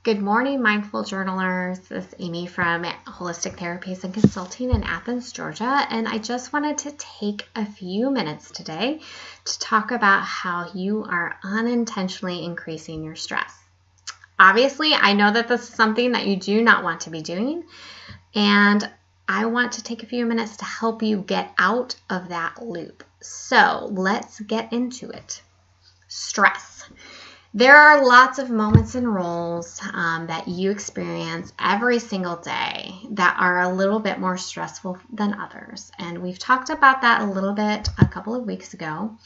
Good morning, mindful journalers. This is Amy from Holistic Therapies and Consulting in Athens, Georgia, and I just wanted to take a few minutes today to talk about how you are unintentionally increasing your stress. Obviously, I know that this is something that you do not want to be doing, and I want to take a few minutes to help you get out of that loop. So let's get into it. Stress. There are lots of moments and roles that you experience every single day that are a little bit more stressful than others. And we've talked about that a little bit a couple of weeks ago.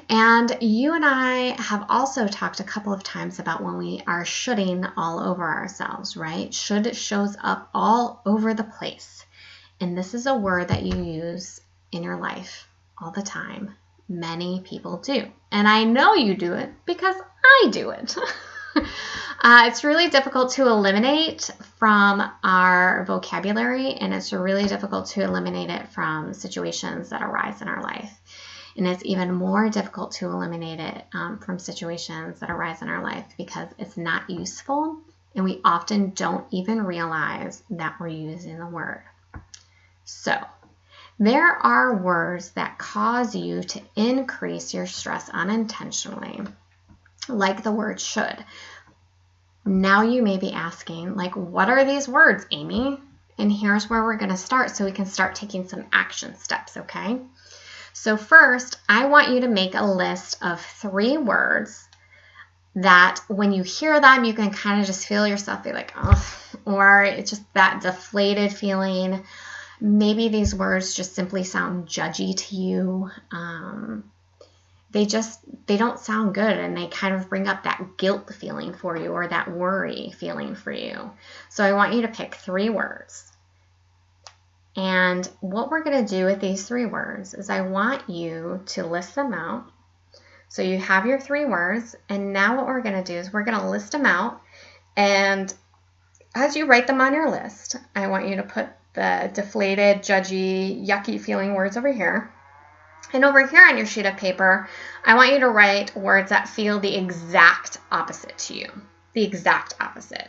And you and I have also talked a couple of times about when we are shoulding all over ourselves, right? Should shows up all over the place. And this is a word that you use in your life all the time. Many people do. And I know you do it because I do it. It's really difficult to eliminate from our vocabulary, and it's really difficult to eliminate it from situations that arise in our life. And it's even more difficult to eliminate it from situations that arise in our life because it's not useful, and we often don't even realize that we're using the word. So, there are words that cause you to increase your stress unintentionally, like the word should. Now you may be asking, what are these words, Amy? And here's where we're going to start so we can start taking some action steps, okay? So first, I want you to make a list of 3 words that when you hear them, you can kind of just feel yourself be like, oh, or it's just that deflated feeling. Maybe these words just simply sound judgy to you. They don't sound good, and they kind of bring up that guilt feeling for you or that worry feeling for you. So I want you to pick 3 words. And what we're going to do with these 3 words is I want you to list them out. So you have your 3 words, and now what we're going to do is we're going to list them out. And as you write them on your list, I want you to put the deflated, judgy, yucky feeling words over here. And over here on your sheet of paper, I want you to write words that feel the exact opposite to you. The exact opposite.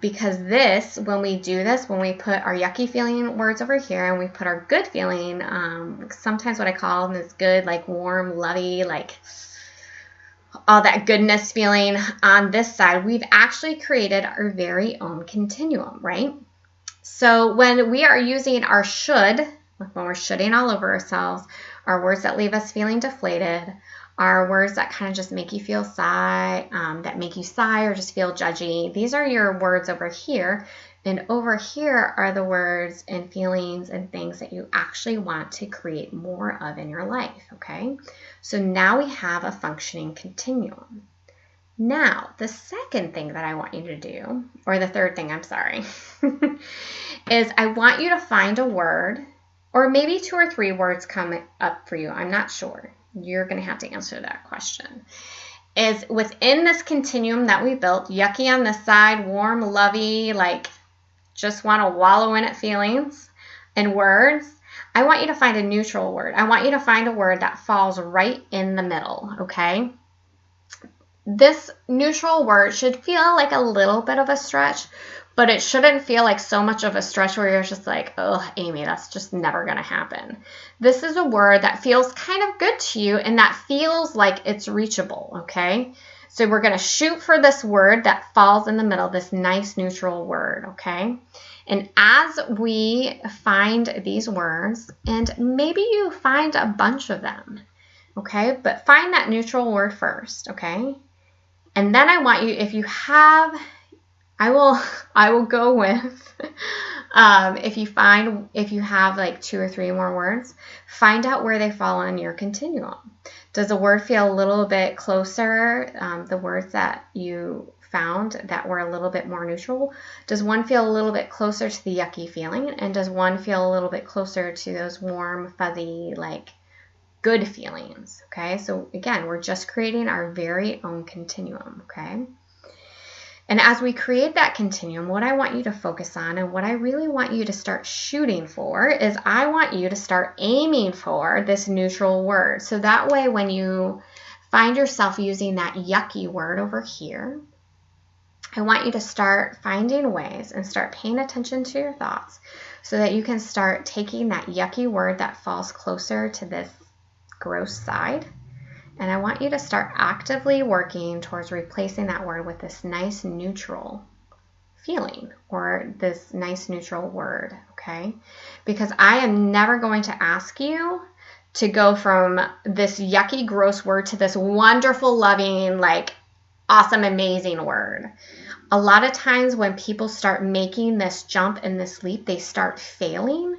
Because when we do this, when we put our yucky feeling words over here and we put our good feeling, sometimes what I call them is good, like warm, lovey, like all that goodness feeling on this side, we've actually created our very own continuum, right? So when we are using our should, when we're shoulding all over ourselves, our words that leave us feeling deflated, our words that kind of just make you feel sigh, that make you sigh or just feel judgy, these are your words over here. And over here are the words and feelings and things that you actually want to create more of in your life, okay? So now we have a functioning continuum. Now, the second thing that I want you to do, or the third thing, I'm sorry, is I want you to find a word, or maybe 2 or 3 words come up for you. I'm not sure. You're going to have to answer that question. Is within this continuum that we built, yucky on this side, warm, lovey, just want to wallow in it feelings and words, I want you to find a neutral word. I want you to find a word that falls right in the middle, okay? This neutral word should feel like a little bit of a stretch, but it shouldn't feel like so much of a stretch where you're just like, oh, Amy, that's just never going to happen. This is a word that feels kind of good to you and that feels like it's reachable, okay? So we're going to shoot for this word that falls in the middle, this nice neutral word, okay? And as we find these words, and maybe you find a bunch of them, okay? But find that neutral word first, okay? And then I want you, if you have, I will go with, if you have 2 or 3 more words, find out where they fall on your continuum. Does a word feel a little bit closer, the words that you found that were a little bit more neutral? Does one feel a little bit closer to the yucky feeling? And does one feel a little bit closer to those warm, fuzzy, good feelings, okay? So again, we're just creating our very own continuum, okay? And as we create that continuum, what I want you to focus on and what I really want you to start shooting for is I want you to start aiming for this neutral word. So that way when you find yourself using that yucky word over here, I want you to start finding ways and start paying attention to your thoughts so that you can start taking that yucky word that falls closer to this gross side. And I want you to start actively working towards replacing that word with this nice neutral feeling or this nice neutral word, okay? Because I am never going to ask you to go from this yucky, gross word to this wonderful, loving, like awesome, amazing word. A lot of times when people start making this jump and this leap, they start failing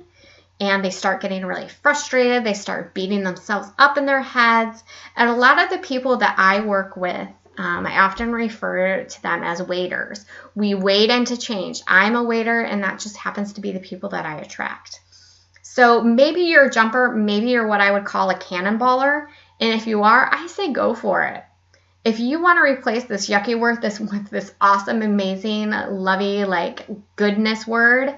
and they start getting really frustrated. They start beating themselves up in their heads. And a lot of the people that I work with, I often refer to them as waiters. We wait into change. I'm a waiter, and that just happens to be the people that I attract. So maybe you're a jumper, maybe you're what I would call a cannonballer. And if you are, I say go for it. If you want to replace this yucky word with this awesome, amazing, lovey, like goodness word,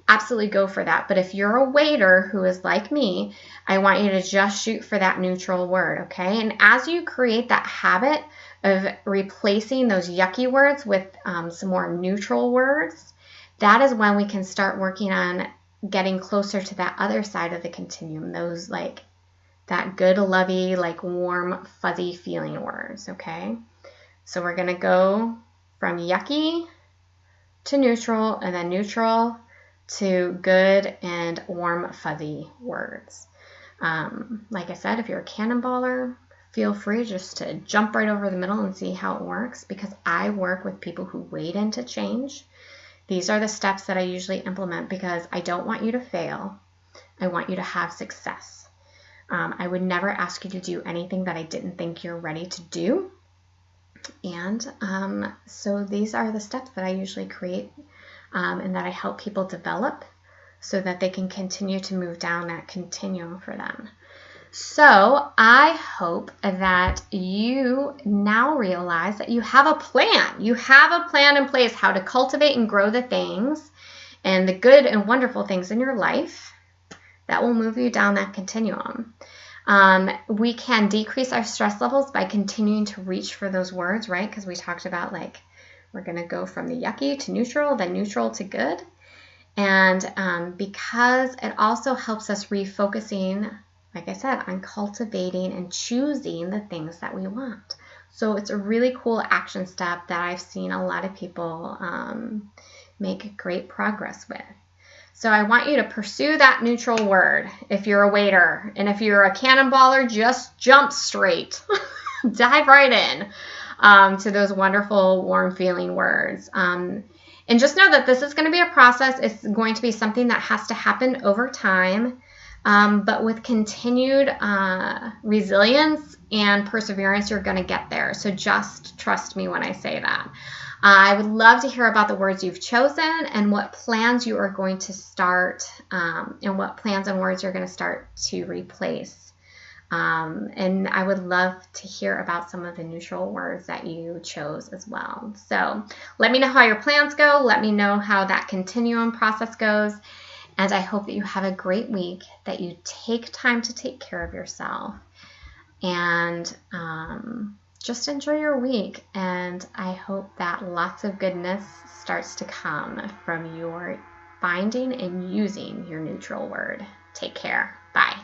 absolutely go for that. But if you're a waiter who is like me, I want you to just shoot for that neutral word, okay? And as you create that habit of replacing those yucky words with some more neutral words, that is when we can start working on getting closer to that other side of the continuum, those like that good, lovey, like warm, fuzzy feeling words, okay? So we're going to go from yucky to neutral, and then neutral to good and warm, fuzzy words. Like I said, if you're a cannonballer, feel free just to jump right over the middle and see how it works, because I work with people who wade into change. These are the steps that I usually implement because I don't want you to fail. I want you to have success. I would never ask you to do anything that I didn't think you're ready to do. And so these are the steps that I usually create and that I help people develop so that they can continue to move down that continuum for them. So I hope that you now realize that you have a plan. You have a plan in place how to cultivate and grow the things and the good and wonderful things in your life that will move you down that continuum. We can decrease our stress levels by continuing to reach for those words, right? Because we talked about like we're going to go from the yucky to neutral, then neutral to good. And because it also helps us refocusing, like I said, on cultivating and choosing the things that we want. So it's a really cool action step that I've seen a lot of people make great progress with. So I want you to pursue that neutral word if you're a waiter. And if you're a cannonballer, just jump straight. Dive right in to those wonderful, warm feeling words. And just know that this is going to be a process. It's going to be something that has to happen over time. But with continued resilience and perseverance, you're going to get there. So just trust me when I say that. I would love to hear about the words you've chosen and what plans you are going to start and what plans and words you're going to start to replace. And I would love to hear about some of the neutral words that you chose as well. So let me know how your plans go. Let me know how that continuum process goes. And I hope that you have a great week, that you take time to take care of yourself, and just enjoy your week. And I hope that lots of goodness starts to come from your finding and using your neutral word. Take care. Bye.